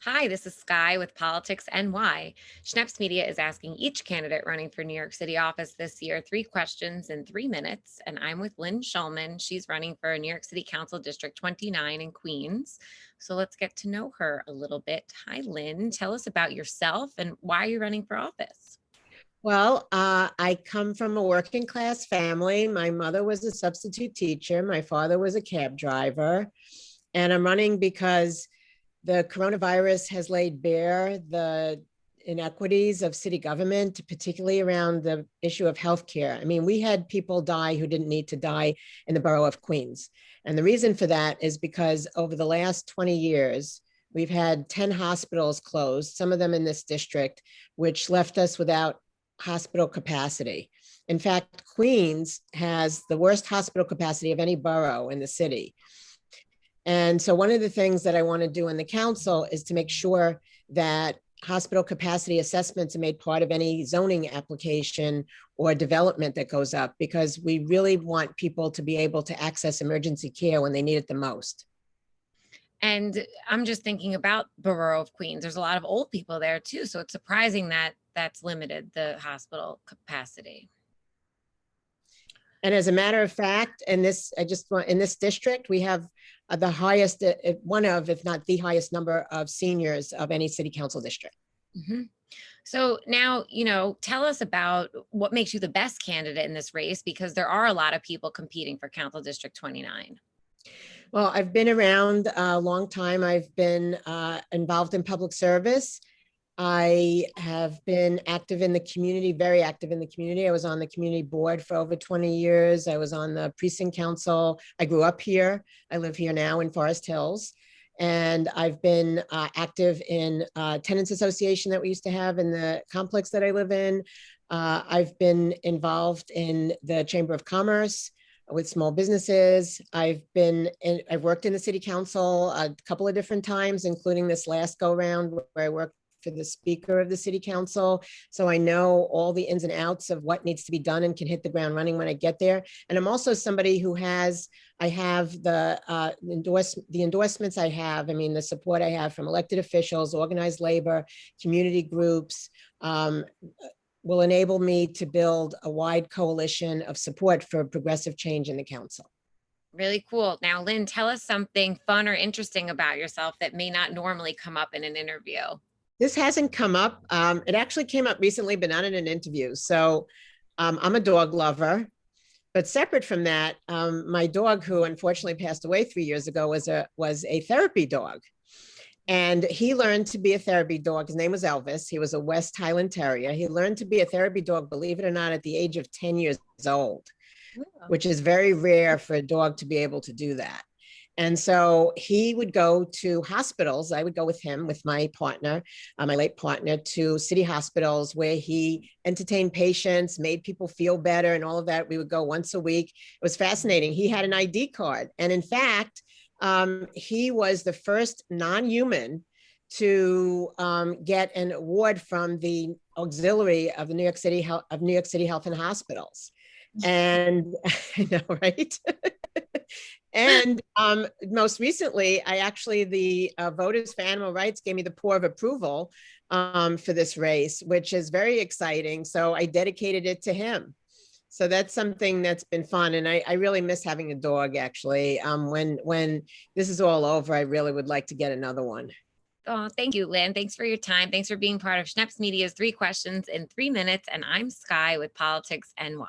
Hi, this is Sky with Politics NY. Schneps Media is asking each candidate running for New York City office this year 3 questions in 3 minutes. And I'm with Lynn Schulman. She's running for New York City Council District 29 in Queens. So let's get to know her a little bit. Hi, Lynn. Tell us about yourself and why you're running for office. Well, I come from a working class family. My mother was a substitute teacher. My father was a cab driver. And I'm running because the coronavirus has laid bare the inequities of city government, particularly around the issue of healthcare. I mean, we had people die who didn't need to die in the borough of Queens. And the reason for that is because over the last 20 years, we've had 10 hospitals closed, some of them in this district, which left us without hospital capacity. In fact, Queens has the worst hospital capacity of any borough in the city. And so one of the things that I want to do in the council is to make sure that hospital capacity assessments are made part of any zoning application or development that goes up, because we really want people to be able to access emergency care when they need it the most. And I'm just thinking about Borough of Queens. There's a lot of old people there too. So it's surprising that that's limited the hospital capacity. And as a matter of fact, in this district, we have the highest, one of, if not the highest number of seniors of any city council district. Mm-hmm. So now, tell us about what makes you the best candidate in this race, because there are a lot of people competing for Council District 29. Well, I've been around a long time. I've been involved in public service. I have been active in the community, very active in the community. I was on the community board for over 20 years. I was on the precinct council. I grew up here. I live here now in Forest Hills. And I've been active in tenants association that we used to have in the complex that I live in. I've been involved in the Chamber of Commerce with small businesses. I've worked in the city council a couple of different times, including this last go round where I worked for the speaker of the city council. So I know all the ins and outs of what needs to be done and can hit the ground running when I get there. And I'm also somebody who I have the endorsements I have, the support I have from elected officials, organized labor, community groups, will enable me to build a wide coalition of support for progressive change in the council. Really cool. Now, Lynn, tell us something fun or interesting about yourself that may not normally come up in an interview. This hasn't come up. It actually came up recently, but not in an interview. So I'm a dog lover. But separate from that, my dog, who unfortunately passed away 3 years ago, was a therapy dog. And he learned to be a therapy dog. His name was Elvis. He was a West Highland Terrier. He learned to be a therapy dog, believe it or not, at the age of 10 years old, which is very rare for a dog to be able to do that. And so he would go to hospitals. I would go with him, with my partner, my late partner, to city hospitals where he entertained patients, made people feel better and all of that. We would go once a week. It was fascinating. He had an ID card. And in fact, he was the first non-human to get an award from the auxiliary of the New York City Health and Hospitals. And I know, right? And most recently, the Voters for Animal Rights gave me the paw of approval for this race, which is very exciting. So I dedicated it to him. So that's something that's been fun. And I really miss having a dog, actually. When this is all over, I really would like to get another one. Oh, thank you, Lynn. Thanks for your time. Thanks for being part of Schneps Media's 3 questions in 3 minutes. And I'm Sky with Politics NY.